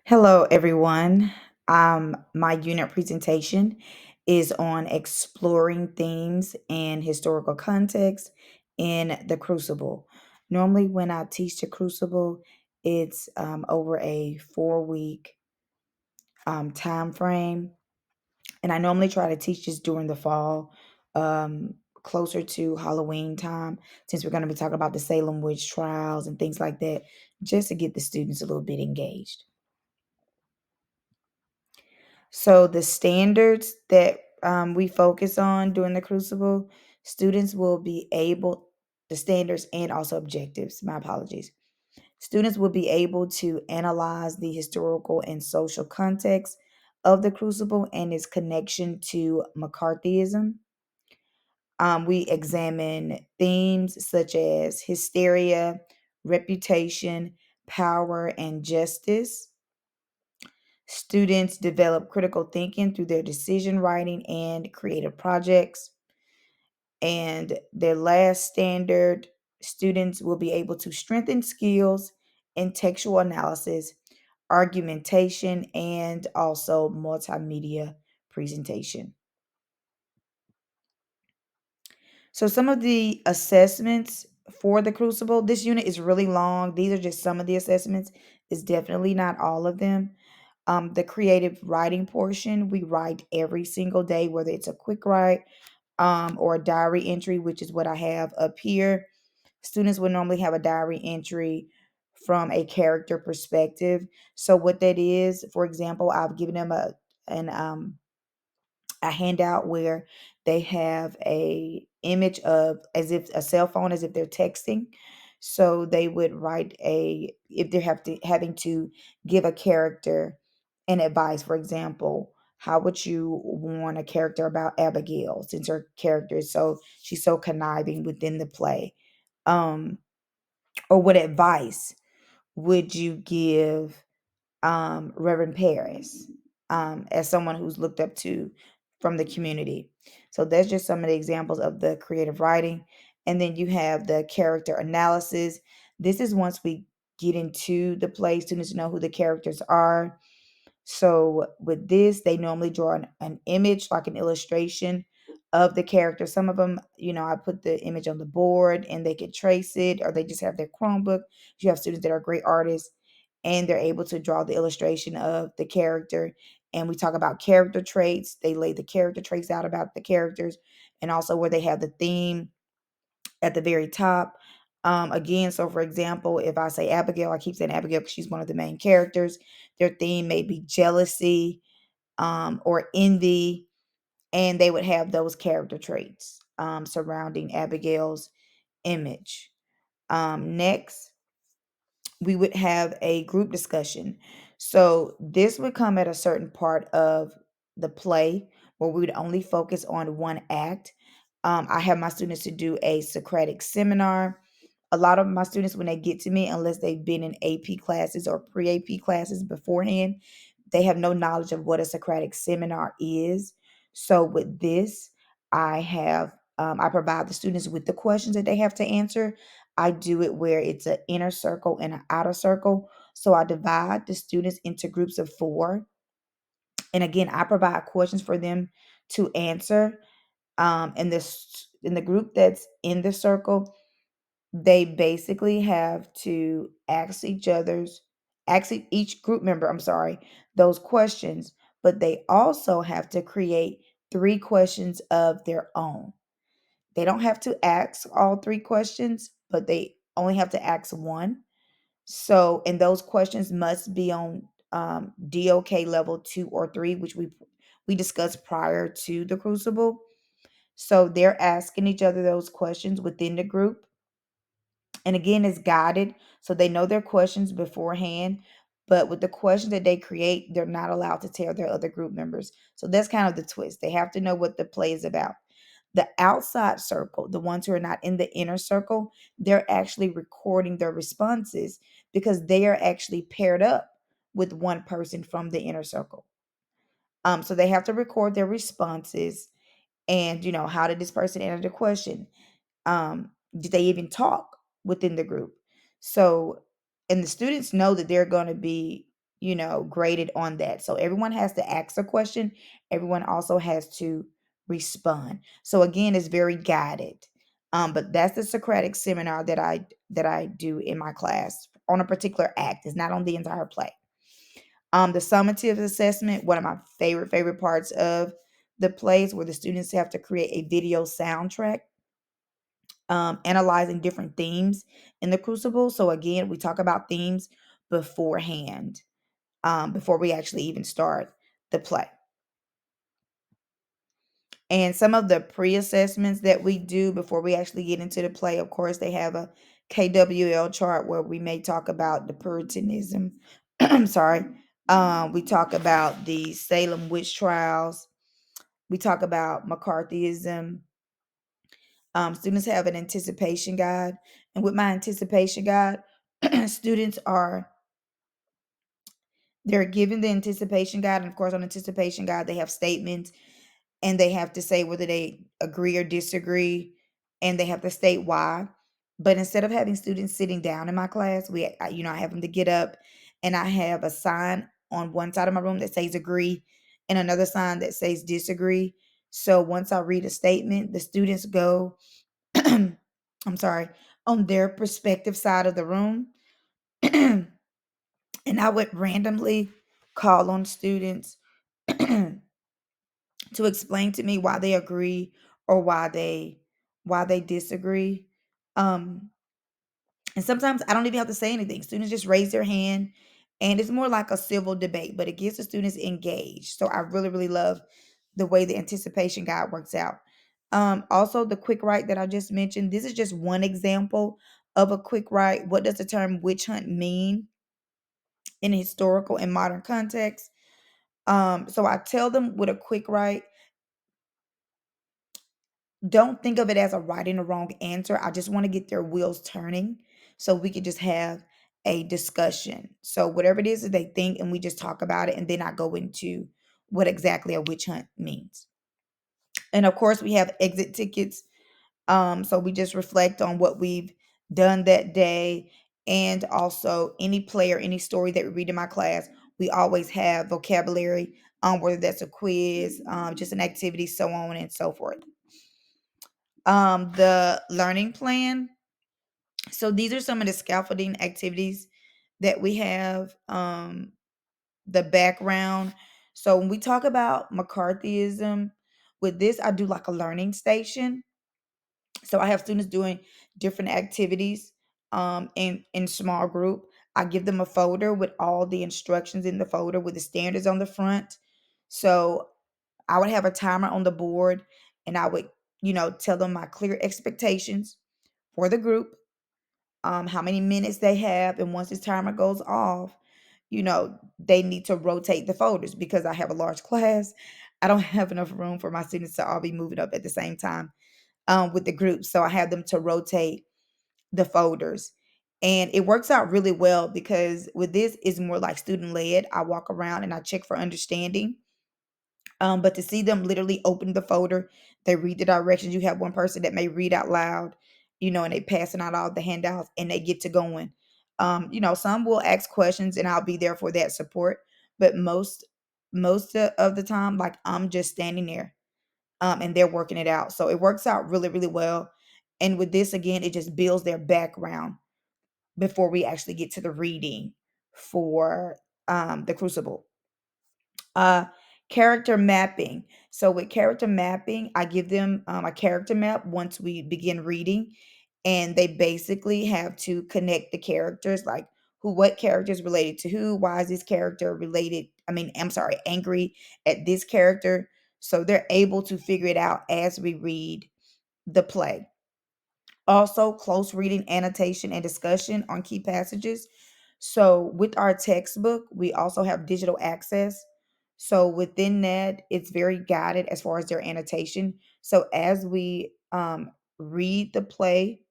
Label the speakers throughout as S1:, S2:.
S1: Hello, everyone. My unit presentation is on exploring themes and historical context in the Crucible. Normally, when I teach the Crucible, it's over a 4 week time frame, and I normally try to teach this during the fall, closer to Halloween time, since we're going to be talking about the Salem witch trials and things like that, just to get the students a little bit engaged. So the standards that we focus on during the Crucible, students will be able, the standards and also objectives, my apologies. Students will be able to analyze the historical and social context of the Crucible and its connection to McCarthyism. We examine themes such as hysteria, reputation, power, and justice. Students develop critical thinking through their decision writing and creative projects. And their last standard, students will be able to strengthen skills in textual analysis, argumentation, and also multimedia presentation. So, some of the assessments for the Crucible, this unit is really long. These are just some of the assessments, it's definitely not all of them. The creative writing portion, we write every single day, whether it's a quick write or a diary entry, which is what I have up here. Students would normally have a diary entry from a character perspective. So what that is, for example, I've given them a handout where they have a image of as if a cell phone, as if they're texting. So they would write a if they're having to give a character an advice. For example, how would you warn a character about Abigail, since her character is so she's so conniving within the play? um or what advice would you give Reverend Paris, as someone who's looked up to from the community? So that's just some of the examples of the creative writing. And then you have the character analysis. This is once we get into the play, students know who the characters are. So with this, they normally draw an image, like an illustration of the character. Some of them, I put the image on the board and they can trace it, or they just have their Chromebook. You have students that are great artists and they're able to draw the illustration of the character. And we talk about character traits. They lay the character traits out about the characters, and also where they have the theme at the very top. Again, so for example, if I say Abigail, I keep saying Abigail because she's one of the main characters. Their theme may be jealousy, or envy, and they would have those character traits surrounding Abigail's image. Next, we would have a group discussion. So this would come at a certain part of the play where we would only focus on one act. I have my students to do a Socratic seminar. A lot of my students, when they get to me, unless they've been in AP classes or pre AP classes beforehand, they have no knowledge of what a Socratic seminar is. So with this, I provide the students with the questions that they have to answer. I do it where it's an inner circle and an outer circle. So I divide the students into groups of four. And again, I provide questions for them to answer. In the group that's in the circle, they basically have to ask each group member, I'm sorry, those questions, but they also have to create three questions of their own. They don't have to ask all three questions, but they only have to ask one. So, and those questions must be on DOK level 2 or 3, which we discussed prior to the Crucible. So they're asking each other those questions within the group, and again, it's guided, so they know their questions beforehand. But with the questions that they create, they're not allowed to tell their other group members. So that's kind of the twist. They have to know what the play is about. The outside circle, the ones who are not in the inner circle, they're actually recording their responses because they are actually paired up with one person from the inner circle. So they have to record their responses, and how did this person answer the question? Did they even talk within the group? So, and the students know that they're going to be graded on that. So everyone has to ask a question. Everyone also has to respond. So again, it's very guided. But that's the Socratic seminar that I do in my class on a particular act. It's not on the entire play. The summative assessment, one of my favorite parts of the plays, where the students have to create a video soundtrack, analyzing different themes in the Crucible. So again, we talk about themes beforehand, before we actually even start the play. And some of the pre-assessments that we do before we actually get into the play, of course, they have a KWL chart where we may talk about the Puritanism. I'm sorry. We talk about the Salem witch trials. We talk about McCarthyism. Students have an anticipation guide. And with my anticipation guide, students are they're given the anticipation guide. And of course, on anticipation guide, they have statements and they have to say whether they agree or disagree, and they have to state why. But instead of having students sitting down in my class, I have them to get up, and I have a sign on one side of my room that says agree and another sign that says disagree. So once I read a statement, the students go, I'm sorry, on their perspective side of the room. And I would randomly call on students to explain to me why they agree or why they disagree. Um, and sometimes I don't even have to say anything. Students just raise their hand, and it's more like a civil debate, but it gets the students engaged. So I really, really love the way the anticipation guide works out. Also, the quick write that I just mentioned, this is just one example of a quick write. What does the term witch hunt mean in historical and modern context? So I tell them with a quick write, don't think of it as a right and a wrong answer. I just want to get their wheels turning so we could just have a discussion. So whatever it is that they think, and we just talk about it, and then I go into what exactly a witch hunt means. And of course, we have exit tickets. So we just reflect on what we've done that day, and also any play or any story that we read in my class. We always have vocabulary, whether that's a quiz, just an activity, so on and so forth. The learning plan. So these are some of the scaffolding activities that we have. The background. So when we talk about McCarthyism, with this, I do like a learning station. So I have students doing different activities in small group. I give them a folder with all the instructions in the folder with the standards on the front. So I would have a timer on the board, and I would, tell them my clear expectations for the group, how many minutes they have, and once this timer goes off, they need to rotate the folders because I have a large class. I don't have enough room for my students to all be moving up at the same time with the group. So I have them to rotate the folders. And it works out really well because with this is more like student led. I walk around and I check for understanding. But to see them literally open the folder, they read the directions. You have one person that may read out loud, and they passing out all the handouts and they get to going. Some will ask questions and I'll be there for that support. But most of the time, like I'm just standing there, and they're working it out. So it works out really, really well. And with this, again, it just builds their background before we actually get to the reading for the Crucible. uh Character mapping. So with character mapping, I give them a character map once we begin reading, and they basically have to connect the characters, like what character is related to who, why is this character related, I'm sorry, angry at this character. So they're able to figure it out as we read the play. Also, close reading, annotation, and discussion on key passages. So, with our textbook, we also have digital access. So, within that, it's very guided as far as their annotation. So, as we read the play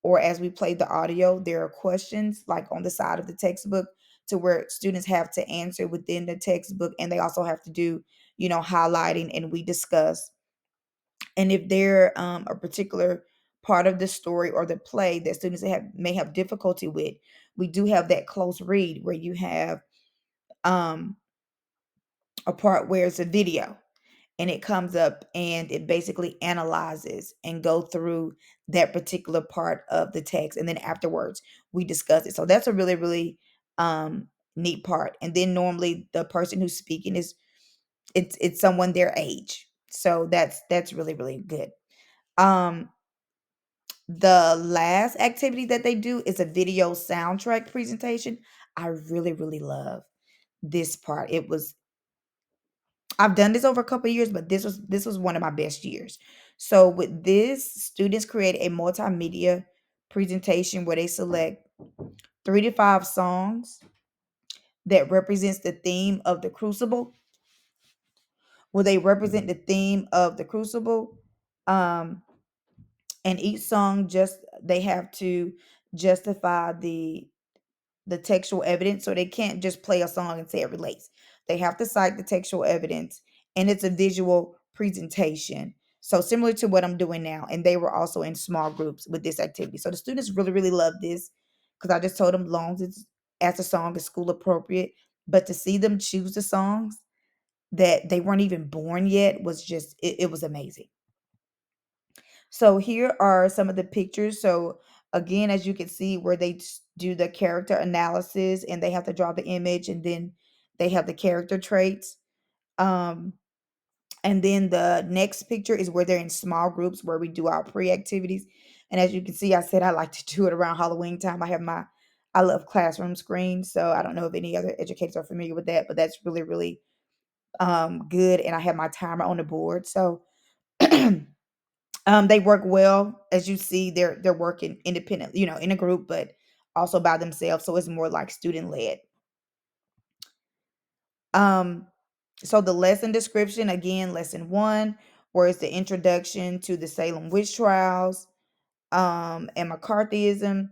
S1: or as we play the audio, there are questions like on the side of the textbook to where students have to answer within the textbook, and they also have to do, highlighting, and we discuss. And if there a particular part of the story or the play that students may have difficulty with, we do have that close read where you have um a part where it's a video, and it comes up and it basically analyzes and go through that particular part of the text, and then afterwards we discuss it. So that's a really really neat part. And then normally the person who's speaking is, it's someone their age, so that's really really good. um the last activity that they do is a video soundtrack presentation. I really really love this part. I've done this over a couple of years, but this was one of my best years. So with this, students create a multimedia presentation where they select 3 to 5 songs that represents the theme of the Crucible. Will they represent the theme of the Crucible? Um, and each song, just they have to justify the textual evidence. So they can't just play a song and say it relates. They have to cite the textual evidence, and it's a visual presentation. So similar to what I'm doing now. And they were also in small groups with this activity. So the students really, really love this, because I just told them long as it's as the song is school appropriate. But to see them choose the songs that they weren't even born yet was just, it was amazing. So here are some of the pictures. So again, as you can see, where they do the character analysis and they have to draw the image, and then they have the character traits. Um, and then the next picture is where they're in small groups where we do our pre-activities. And as you can see, I said I like to do it around Halloween time. I love classroom screens. So I don't know if any other educators are familiar with that, but that's really, really good. And I have my timer on the board. So they work well. As you see, they're working independently, in a group, but also by themselves. So it's more like student led. Um, so the lesson description, again, lesson one, where it's the introduction to the Salem witch trials, and McCarthyism.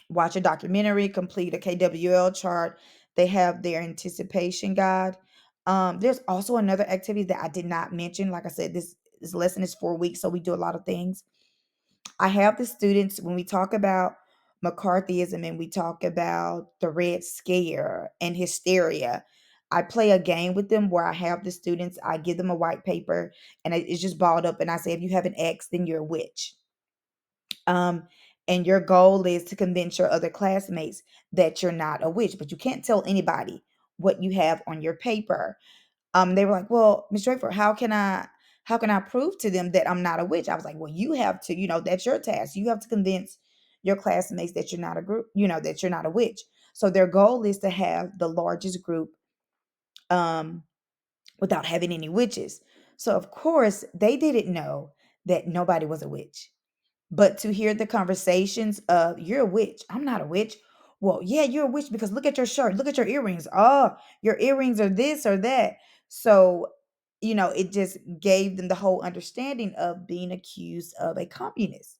S1: Watch a documentary, complete a KWL chart. They have their anticipation guide. There's also another activity that I did not mention. Like I said, this lesson is 4 weeks, so we do a lot of things. I have the students, when we talk about McCarthyism and we talk about the Red Scare and hysteria, I play a game with them where I have the students, I give them a white paper, and it's just balled up, and I say, if you have an X, then you're a witch. Um, and your goal is to convince your other classmates that you're not a witch, but you can't tell anybody what you have on your paper. They were like, "Well, Miss Draper, how can I prove to them that I'm not a witch?" I was like, "Well, you have to, that's your task. You have to convince your classmates that you're not a group, that you're not a witch." So their goal is to have the largest group um without having any witches. So of course, they didn't know that nobody was a witch. But to hear the conversations of, "You're a witch. I'm not a witch." "Well, yeah, you're a witch because look at your shirt. Look at your earrings. Oh, your earrings are this or that." So, it just gave them the whole understanding of being accused of a communist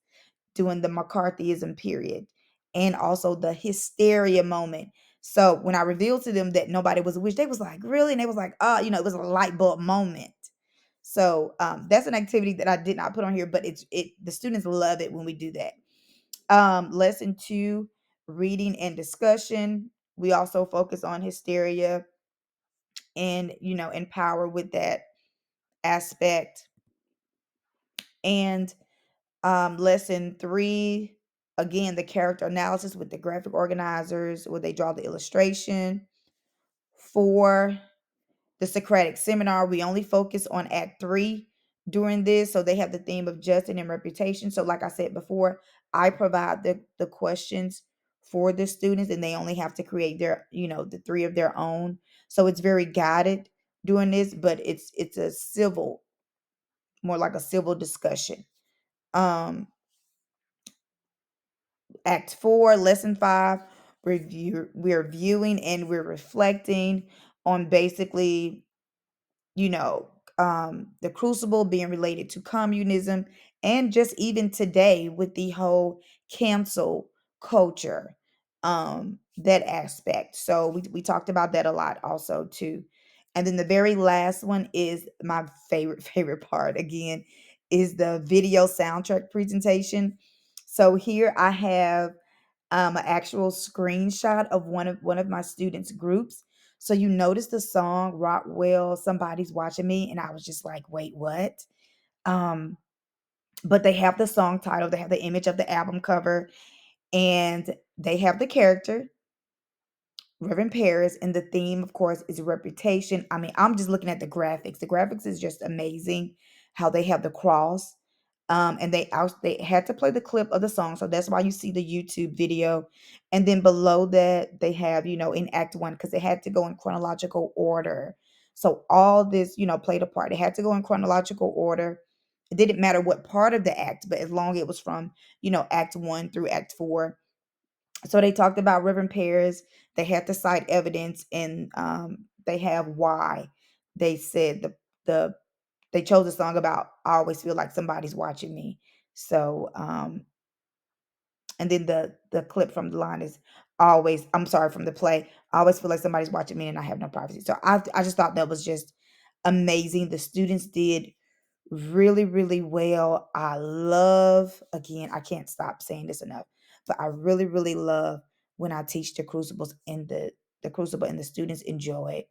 S1: during the McCarthyism period, and also the hysteria moment. So when I revealed to them that nobody was a witch, they was like, "Really?" And they was like, "Oh, it was a light bulb moment." So that's an activity that I did not put on here, but the students love it when we do that. Lesson two, reading and discussion. We also focus on hysteria and empower with that aspect. And lesson three, again, the character analysis with the graphic organizers where they draw the illustration. Four, the Socratic seminar, we only focus on Act 3 during this. So they have the theme of justice and reputation. So, like I said before, I provide the questions for the students, and they only have to create the three of their own. So it's very guided doing this, but it's a civil, more like a civil discussion. Um, Act 4, Lesson 5, we're viewing and we're reflecting on basically you know, the Crucible being related to communism, and just even today with the whole cancel culture, that aspect. So we talked about that a lot also too. And then the very last one is my favorite part again, is the video soundtrack presentation. So here I have an actual screenshot of one of my students' groups. So you notice the song Rockwell, Somebody's Watching Me, and I was just like, wait, what? Um, but they have the song title, they have the image of the album cover, and they have the character, Reverend Paris, and the theme, of course, is reputation. I mean, I'm just looking at the graphics. The graphics is just amazing. How they have the cross, and they had to play the clip of the song, so that's why you see the YouTube video, and then below that they have in Act One because they had to go in chronological order. So all this played a part. It had to go in chronological order. It didn't matter what part of the act, but as long it was from Act One through Act Four. So they talked about Reverend Paris. They had to cite evidence, and they have why they said the they chose a song about I always feel like somebody's watching me. So and then the clip from the line is always I'm sorry from the play. I always feel like somebody's watching me and I have no privacy. So I just thought that was just amazing. The students did really, really well. I love, again, I can't stop saying this enough, but I really, really love when I teach the crucibles and the crucible and the students enjoy it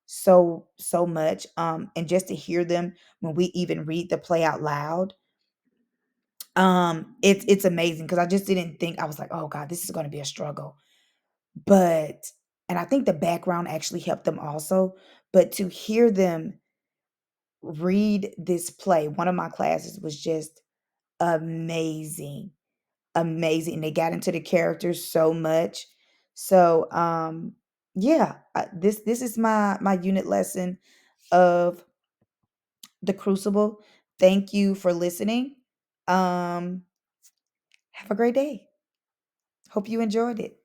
S1: so much. And just to hear them when we even read the play out loud, it's amazing because I just didn't think I was like, oh God, this is gonna be a struggle. But and I think the background actually helped them also. But to hear them read this play, one of my classes was just amazing, amazing. They got into the characters so much. So, yeah, this is my unit lesson of the Crucible. Thank you for listening. Um, have a great day. Hope you enjoyed it.